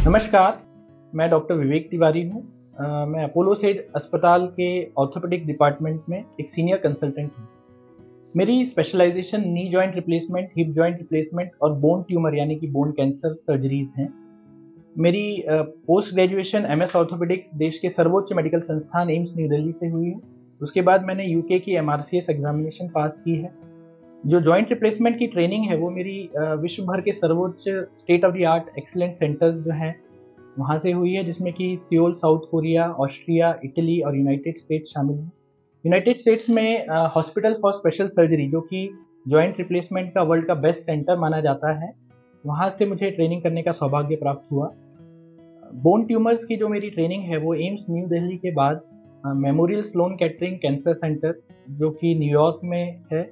नमस्कार, मैं डॉक्टर विवेक तिवारी हूँ। मैं अपोलो सेज अस्पताल के ऑर्थोपेडिक्स डिपार्टमेंट में एक सीनियर कंसल्टेंट हूँ। मेरी specialisation knee joint replacement, hip joint replacement और बोन ट्यूमर यानी कि बोन कैंसर सर्जरीज हैं। मेरी पोस्ट ग्रेजुएशन एमएस ऑर्थोपेडिक्स देश के सर्वोच्च मेडिकल संस्थान एम्स न्यू दिल्ली से हुई है। उसके बाद मैंने यूके की एमआरसीएस एग्जामिनेशन पास की है। जो जॉइंट रिप्लेसमेंट की ट्रेनिंग है वो मेरी विश्व भर के सर्वोच्च state of the art excellent centres जो हैं वहाँ से हुई है, जिसमें कि Seoul south Korea, Austria, Italy और यूनाइटेड स्टेट्स शामिल हैं। यूनाइटेड स्टेट्स में हॉस्पिटल फॉर स्पेशल सर्जरी, जो कि जॉइंट रिप्लेसमेंट का वर्ल्ड का बेस्ट सेंटर माना जाता है, वहाँ से मुझे ट्रेनिंग करने का सौभाग्य प्राप्त हुआ। बोन ट्यूमर्स की जो मेरी ट्रेनिंग है वो एम्स न्यू दिल्ली के बाद Memorial Sloan Kettering Cancer Center, जो कि न्यूयॉर्क में है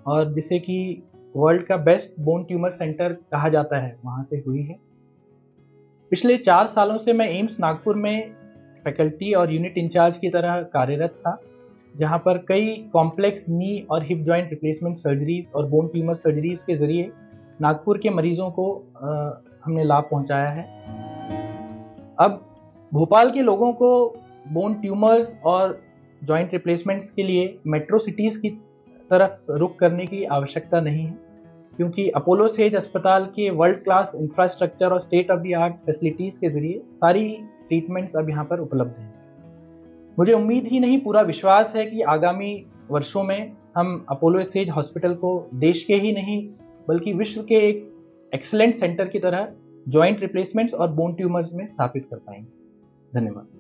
और जिसे कि वर्ल्ड का बेस्ट बोन ट्यूमर सेंटर कहा जाता है, वहाँ से हुई है। पिछले 4 सालों से मैं एम्स नागपुर में फैकल्टी और यूनिट इंचार्ज की तरह कार्यरत था, जहाँ पर कई कॉम्प्लेक्स नी और हिप जॉइंट रिप्लेसमेंट सर्जरीज और बोन ट्यूमर सर्जरीज के जरिए नागपुर के मरीजों को हमने लाभ पहुंचाया है। अब भोपाल के लोगों को बोन ट्यूमर्स और जॉइंट रिप्लेसमेंट्स के लिए मेट्रो सिटीज़ की तरफ रुख करने की आवश्यकता नहीं है, क्योंकि अपोलो सेज अस्पताल के वर्ल्ड क्लास इंफ्रास्ट्रक्चर और state of the art facilities के जरिए सारी ट्रीटमेंट्स अब यहाँ पर उपलब्ध हैं। मुझे उम्मीद ही नहीं, पूरा विश्वास है कि आगामी वर्षों में हम अपोलो सेज हॉस्पिटल को देश के ही नहीं बल्कि विश्व के एक एक्सीलेंट सेंटर की तरह जॉइंट रिप्लेसमेंट्स और बोन ट्यूमर्स में स्थापित कर पाएंगे। धन्यवाद।